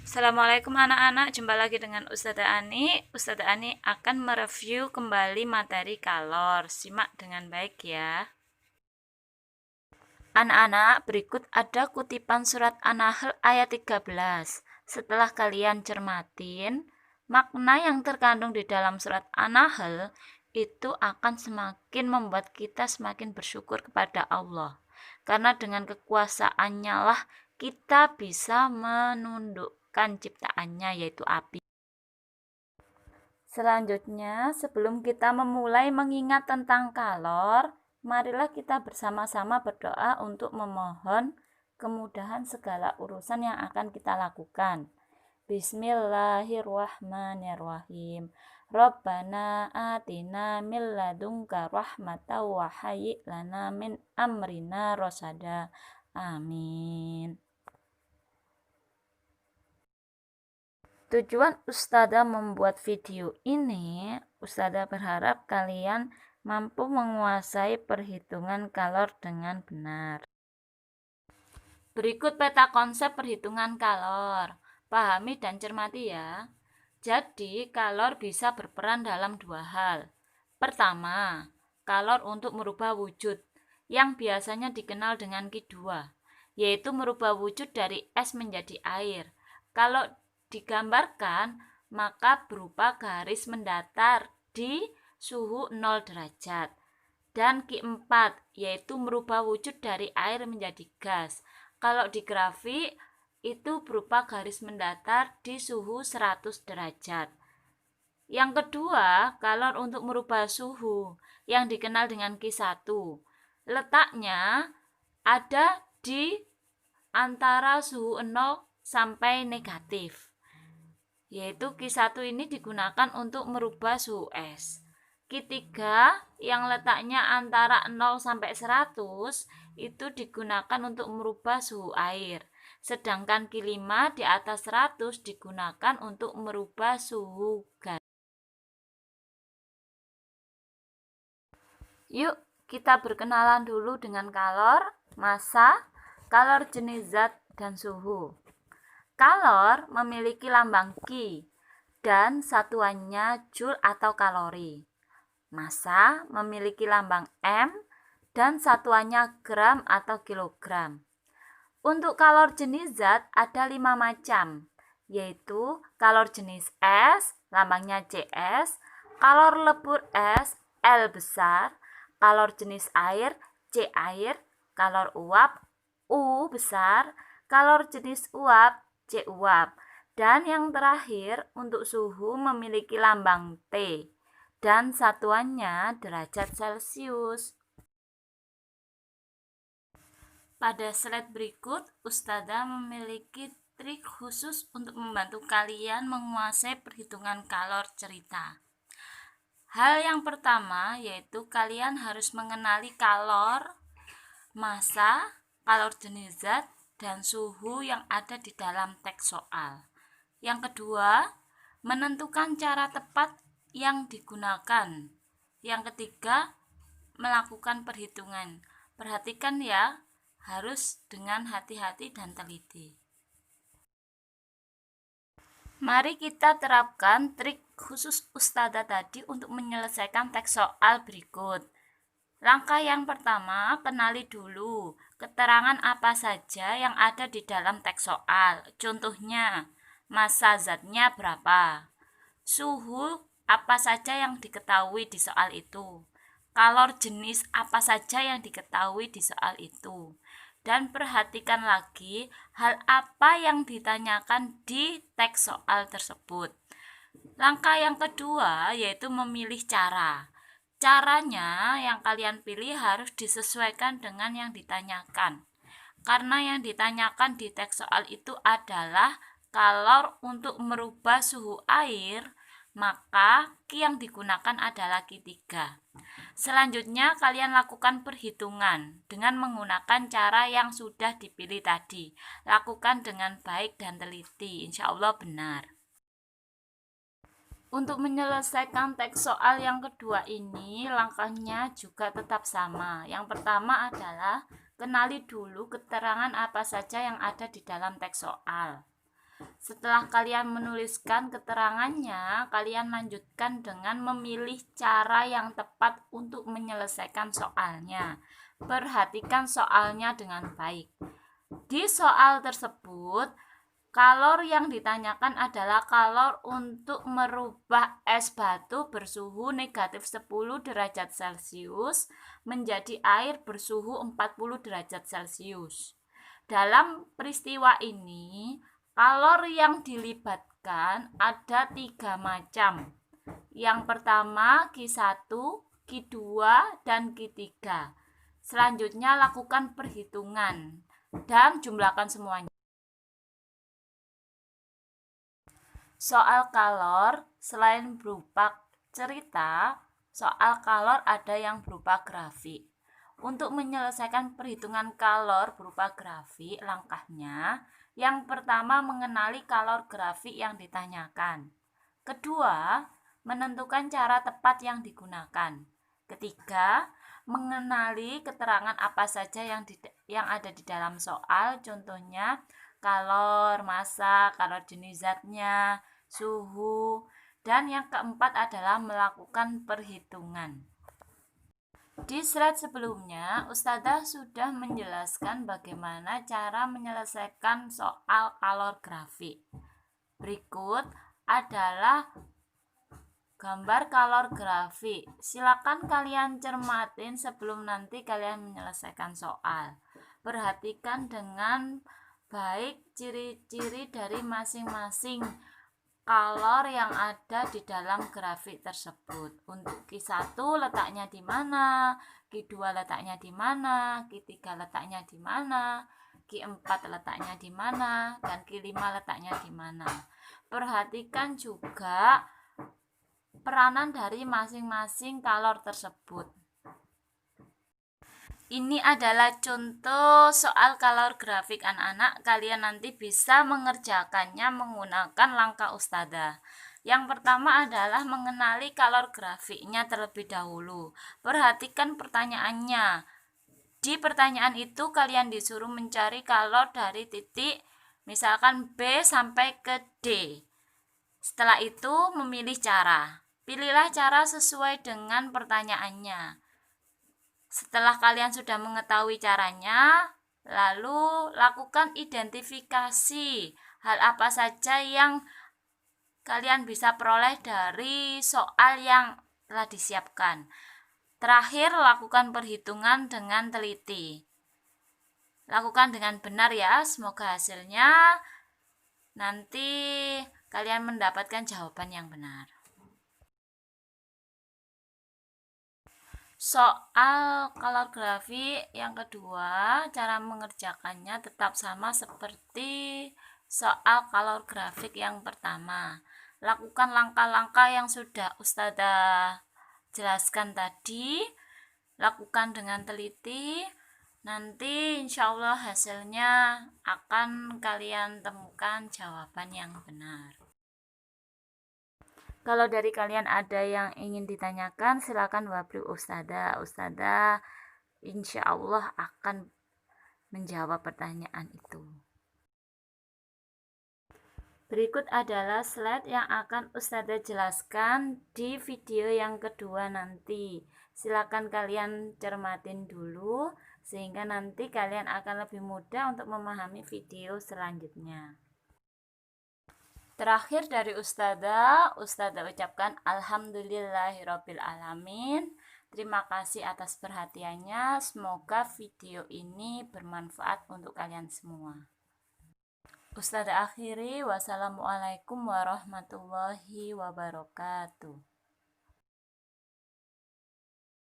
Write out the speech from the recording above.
Assalamualaikum anak-anak, jumpa lagi dengan Ustazah Ani. Ustazah Ani akan mereview kembali materi kalor. Simak dengan baik ya. Anak-anak, berikut ada kutipan surat An-Nahl ayat 13. Setelah kalian cermatin, makna yang terkandung di dalam surat An-Nahl itu akan semakin membuat kita semakin bersyukur kepada Allah. Karena dengan kekuasaannya lah kita bisa menundukkan ciptaannya, yaitu api. Selanjutnya, sebelum kita memulai mengingat tentang kalor, marilah kita bersama-sama berdoa untuk memohon kemudahan segala urusan yang akan kita lakukan. Bismillahirrahmanirrahim. Rabbana atina min ladunka rahmatan wa hayyi lana min amrina rasada. Amin. Tujuan Ustazah membuat video ini, Ustazah berharap kalian mampu menguasai perhitungan kalor dengan benar. Berikut peta konsep perhitungan kalor. Pahami dan cermati ya. Jadi, kalor bisa berperan dalam dua hal. Pertama, kalor untuk merubah wujud, yang biasanya dikenal dengan Q2, yaitu merubah wujud dari es menjadi air. Kalau digambarkan, maka berupa garis mendatar di suhu 0 derajat. Dan Q4, yaitu merubah wujud dari air menjadi gas. Kalau di grafik, itu berupa garis mendatar di suhu 100 derajat. Yang kedua, kalor untuk merubah suhu, yang dikenal dengan Q1. Letaknya ada di antara suhu 0 sampai negatif. Yaitu Q1 ini digunakan untuk merubah suhu es. Q3 yang letaknya antara 0 sampai 100 itu digunakan untuk merubah suhu air. Sedangkan Q5 di atas 100 digunakan untuk merubah suhu gas. Yuk, kita berkenalan dulu dengan kalor, massa, kalor jenis zat, dan suhu. Kalor memiliki lambang Ki dan satuannya Joule atau kalori. Massa memiliki lambang M dan satuannya gram atau kilogram. Untuk kalor jenis zat ada 5 macam, yaitu kalor jenis es, lambangnya CS, kalor lebur es, L besar, kalor jenis air, C air, kalor uap, U besar, kalor jenis uap, C uap. Dan yang terakhir, untuk suhu memiliki lambang T dan satuannya derajat Celcius. Pada slide berikut, Ustazah memiliki trik khusus untuk membantu kalian menguasai perhitungan kalor cerita. Hal yang pertama yaitu kalian harus mengenali kalor, massa, kalor jenis zat, dan suhu yang ada di dalam teks soal. Yang kedua, menentukan cara tepat yang digunakan. Yang ketiga, melakukan perhitungan. Perhatikan ya, harus dengan hati-hati dan teliti. Mari kita terapkan trik khusus Ustazah tadi untuk menyelesaikan teks soal berikut. Langkah yang pertama, kenali dulu keterangan apa saja yang ada di dalam teks soal. Contohnya, massa zatnya berapa, suhu apa saja yang diketahui di soal itu, kalor jenis apa saja yang diketahui di soal itu. Dan perhatikan lagi hal apa yang ditanyakan di teks soal tersebut. Langkah yang kedua yaitu memilih cara. Caranya yang kalian pilih harus disesuaikan dengan yang ditanyakan. Karena yang ditanyakan di teks soal itu adalah kalor untuk merubah suhu air, maka Ki yang digunakan adalah Q3. Selanjutnya kalian lakukan perhitungan dengan menggunakan cara yang sudah dipilih tadi. Lakukan dengan baik dan teliti, insya Allah benar. Untuk menyelesaikan teks soal yang kedua ini, langkahnya juga tetap sama. Yang pertama adalah kenali dulu keterangan apa saja yang ada di dalam teks soal. Setelah kalian menuliskan keterangannya, kalian lanjutkan dengan memilih cara yang tepat untuk menyelesaikan soalnya. Perhatikan soalnya dengan baik. Di soal tersebut, kalor yang ditanyakan adalah kalor untuk merubah es batu bersuhu negatif 10 derajat Celcius menjadi air bersuhu 40 derajat Celcius. Dalam peristiwa ini, kalor yang dilibatkan ada 3 macam. Yang pertama Q1, Q2, dan Q3. Selanjutnya lakukan perhitungan dan jumlahkan semuanya. Soal kalor, selain berupa cerita, soal kalor ada yang berupa grafik. Untuk menyelesaikan perhitungan kalor berupa grafik, langkahnya yang pertama mengenali kalor grafik yang ditanyakan. Kedua, menentukan cara tepat yang digunakan. Ketiga, mengenali keterangan apa saja yang ada di dalam soal, contohnya kalor, massa, kalor jenis zatnya, suhu, dan yang keempat adalah melakukan perhitungan. Di slide sebelumnya, Ustadzah sudah menjelaskan bagaimana cara menyelesaikan soal kalor grafik. Berikut adalah gambar kalor grafik. Silakan kalian cermatin sebelum nanti kalian menyelesaikan soal. Perhatikan dengan baik ciri-ciri dari masing-masing kalor yang ada di dalam grafik tersebut. Untuk Q1 letaknya di mana, Q2 letaknya di mana, Q3 letaknya di mana, Q4 letaknya di mana, dan Q5 letaknya di mana. Perhatikan juga peranan dari masing-masing kalor tersebut. Ini adalah contoh soal kalor grafik anak-anak. Kalian nanti bisa mengerjakannya menggunakan langkah Ustadzah. Yang pertama adalah mengenali kalor grafiknya terlebih dahulu. Perhatikan pertanyaannya. Di pertanyaan itu kalian disuruh mencari kalor dari titik misalkan B sampai ke D. Setelah itu memilih cara. Pilihlah cara sesuai dengan pertanyaannya. Setelah kalian sudah mengetahui caranya, lalu lakukan identifikasi hal apa saja yang kalian bisa peroleh dari soal yang telah disiapkan. Terakhir, lakukan perhitungan dengan teliti. Lakukan dengan benar ya, semoga hasilnya nanti kalian mendapatkan jawaban yang benar. Soal kalor grafik yang kedua, cara mengerjakannya tetap sama seperti soal kalor grafik yang pertama. Lakukan langkah-langkah yang sudah Ustadzah jelaskan tadi. Lakukan dengan teliti. Nanti insya Allah hasilnya akan kalian temukan jawaban yang benar. Kalau dari kalian ada yang ingin ditanyakan, silakan wabri Ustadzah. Ustadzah insya Allah akan menjawab pertanyaan itu. Berikut adalah slide yang akan Ustadzah jelaskan di video yang kedua nanti. Silakan kalian cermatin dulu, sehingga nanti kalian akan lebih mudah untuk memahami video selanjutnya. Terakhir dari Ustadzah ucapkan Alhamdulillahirabbil alamin. Terima kasih atas perhatiannya. Semoga video ini bermanfaat untuk kalian semua. Ustadzah akhiri, wassalamualaikum warahmatullahi wabarakatuh.